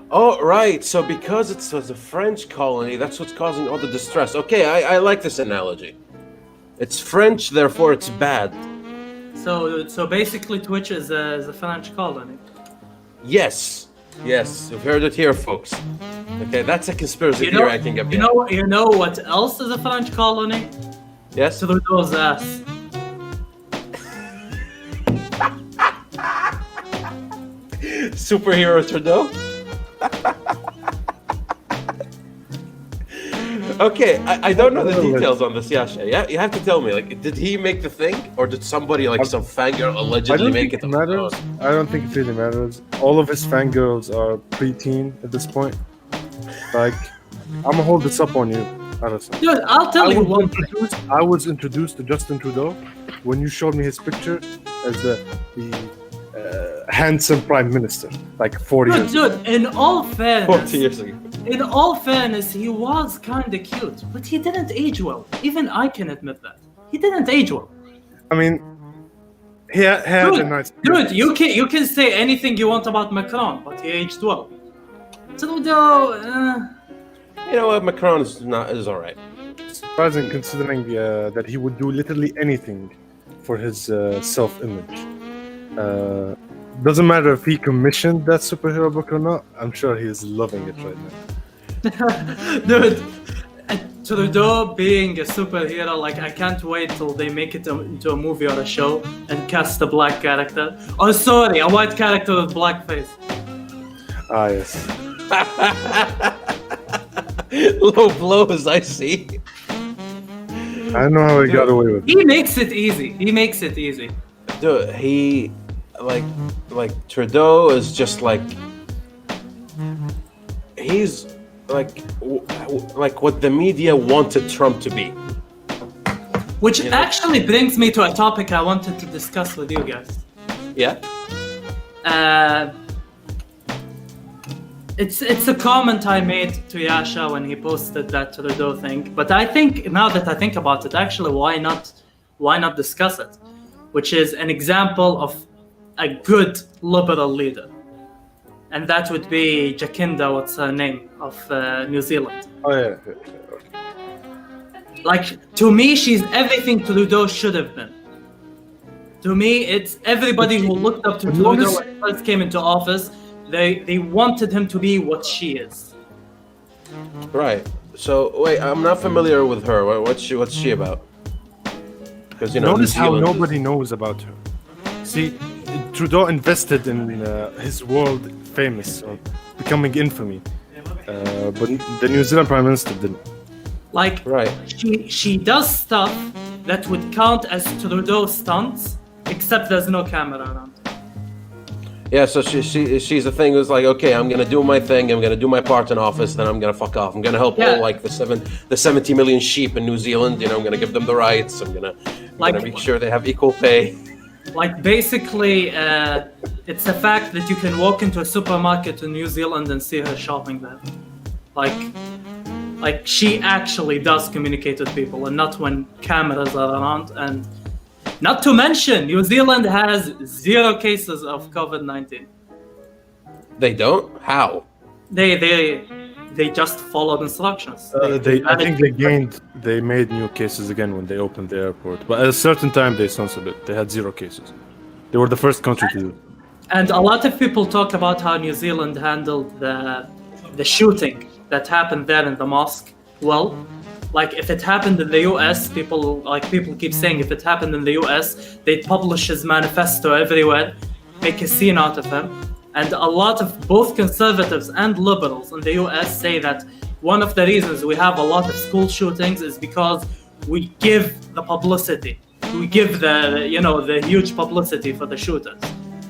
Oh, right. So because it's a French colony, that's what's causing all the distress. Okay, I like this analogy. It's French, therefore it's bad. So basically, Twitch is a French colony. Yes, you've heard it here, folks. Okay, that's a conspiracy theory I can get behind. You know what else is a French colony? Yes? Trudeau's ass. Superhero Trudeau? Okay, I don't know the details on this, Yasha. Yeah, you have to tell me. Like, did he make the thing, or did somebody, like some fangirl, allegedly make it? Matters. I don't think it really matters. All of his fangirls are preteen at this point. Like, I'm gonna hold this up on you, honestly. Dude, I'll tell you one thing. I was introduced to Justin Trudeau when you showed me his picture as the handsome Prime Minister, like 40 years ago. Dude, in all fairness, 40 years ago. In all fairness, he was kind of cute, but he didn't age well. Even I can admit that. He didn't age well. I mean, he had a nice... Dude, you can say anything you want about Macron, but he aged well. Trudeau, You know what? Macron is alright. surprising considering that he would do literally anything for his self-image. Doesn't matter if he commissioned that superhero book or not. I'm sure he is loving it right now. Dude, Trudeau being a superhero, like, I can't wait till they make it into a movie or a show and cast a black character. Oh, sorry, a white character with blackface. Ah, yes. Low blows, I see. I know how he got away with it. He makes it easy. Dude, he... Like Trudeau is just like... He's like what the media wanted Trump to be. Which actually brings me to a topic I wanted to discuss with you guys. Yeah? It's a comment I made to Yasha when he posted that Trudeau thing. But I think, now that I think about it, actually, why not discuss it? Which is an example of a good liberal leader. And that would be Jacinda, what's her name, of New Zealand. Oh, yeah. Like, to me, she's everything Trudeau should have been. To me, it's everybody who looked up to Trudeau when he first came into office, they wanted him to be what she is. Right. So, wait, I'm not familiar with her. What's she about? Because, notice how nobody knows about her. See, Trudeau invested in his world famous or becoming infamy, but the New Zealand Prime Minister didn't. Like, right. She does stuff that would count as Trudeau stunts, except there's no camera around. Yeah, so she's the thing who's like, okay, I'm gonna do my thing, I'm gonna do my part in office, then I'm gonna fuck off. I'm gonna help all like the 70 million sheep in New Zealand. I'm gonna give them the rights. I'm gonna make sure they have equal pay. Like, basically, it's a fact that you can walk into a supermarket in New Zealand and see her shopping there. Like she actually does communicate with people, and not when cameras are around. And not to mention, New Zealand has 0 cases of COVID-19. They don't? How? They just followed instructions. I think they made new cases again when they opened the airport. But at a certain time, they censored it. They had 0 cases. They were the first country to do it. And a lot of people talk about how New Zealand handled the shooting that happened there in the mosque. Well, like, if it happened in the US, people keep saying if it happened in the US, they'd publish his manifesto everywhere, make a scene out of him. And a lot of both conservatives and liberals in the US say that one of the reasons we have a lot of school shootings is because we give the publicity. We give the huge publicity for the shooters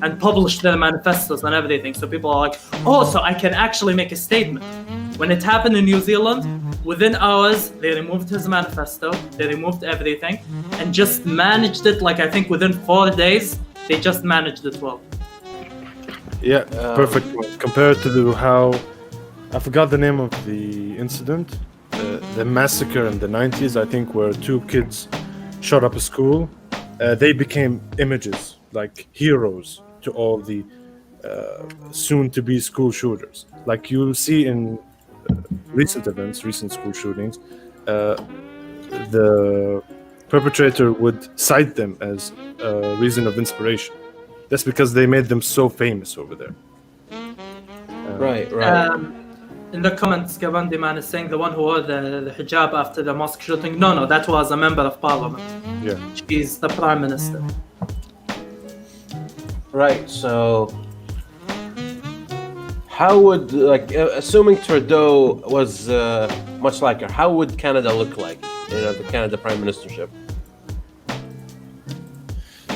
and publish their manifestos and everything. So people are like, oh, so I can actually make a statement. When it happened in New Zealand, within hours, they removed his manifesto, they removed everything, and just managed it, like, I think within 4 days, they just managed it well. Yeah, perfect point. Compared to how... I forgot the name of the incident. the massacre in the 90s, I think, where 2 kids shot up a school, they became images, like heroes to all the soon-to-be school shooters. Like you'll see in recent events, recent school shootings, the perpetrator would cite them as a reason of inspiration. That's because they made them so famous over there. Right. In the comments, Gavandi man is saying the one who wore the hijab after the mosque shooting. No, that was a member of parliament. Yeah. She's the Prime Minister. Right. So, how would assuming Trudeau was much like her? How would Canada look like? The Canada Prime Ministership.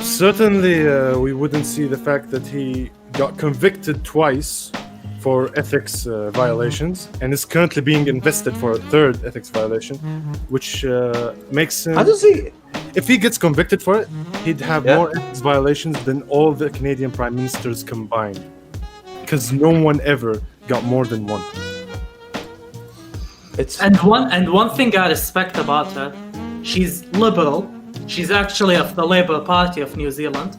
Certainly, we wouldn't see the fact that he got convicted twice for ethics violations and is currently being invested for a 3rd ethics violation, which makes him... How does he... If he gets convicted for it, he'd have more ethics violations than all the Canadian Prime Ministers combined. Because no one ever got more than one. And one thing I respect about her, she's liberal. She's actually of the Labour Party of New Zealand.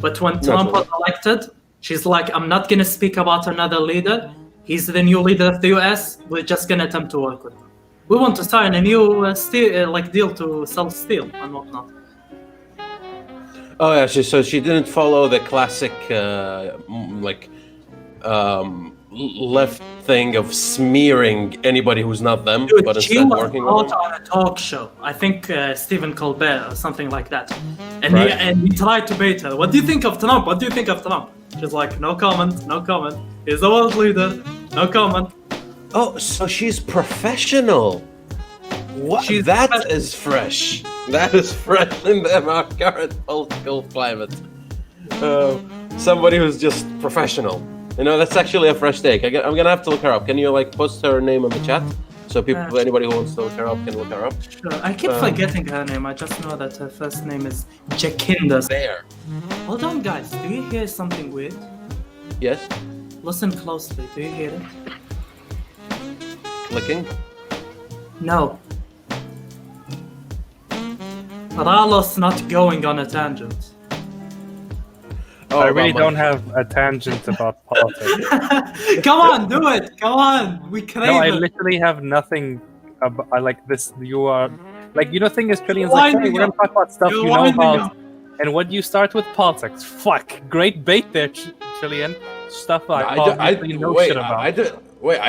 But when Trump was elected, she's like, I'm not going to speak about another leader. He's the new leader of the US. We're just going to attempt to work with him. We want to sign a new deal to sell steel and whatnot. Oh yeah, so she didn't follow the classic left thing of smearing anybody who's not them, Dude, but she instead was working out with them. on a talk show. I think Stephen Colbert or something like that. And he tried to bait her. What do you think of Trump? What do you think of Trump? She's like, no comment, no comment. He's the world leader, no comment. Oh, so she's professional. What? That is fresh. That is fresh in our current political climate. Somebody who's just professional. That's actually a fresh take. I'm gonna have to look her up. Can you post her name in the chat so people, anybody who wants to look her up, can look her up? Sure. I keep forgetting her name. I just know that her first name is Jacinda. There. Hold on, guys. Do you hear something weird? Yes. Listen closely. Do you hear it? Clicking. No. Ralos not going on a tangent. I really don't have a tangent about politics. Come on, do it. Come on. We crave No, I it. literally have nothing I like this. You are thing is, Trillian's Winding like, hey, we're gonna talk about stuff You're you know winding about. up. And what do you start with? Politics. Fuck. Great bait there, Trillian. Stuff I obviously know shit about. I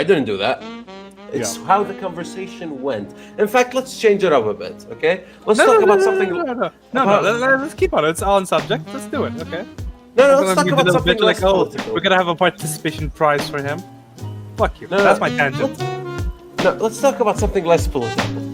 didn't do that. It's how the conversation went. In fact, let's change it up a bit, okay? Let's talk about something. Let's keep on it. It's on subject. Let's do it, okay? No, let's talk about something less like, political. we're gonna have a participation prize for him. Fuck you. That's my tangent. No, let's talk about something less political.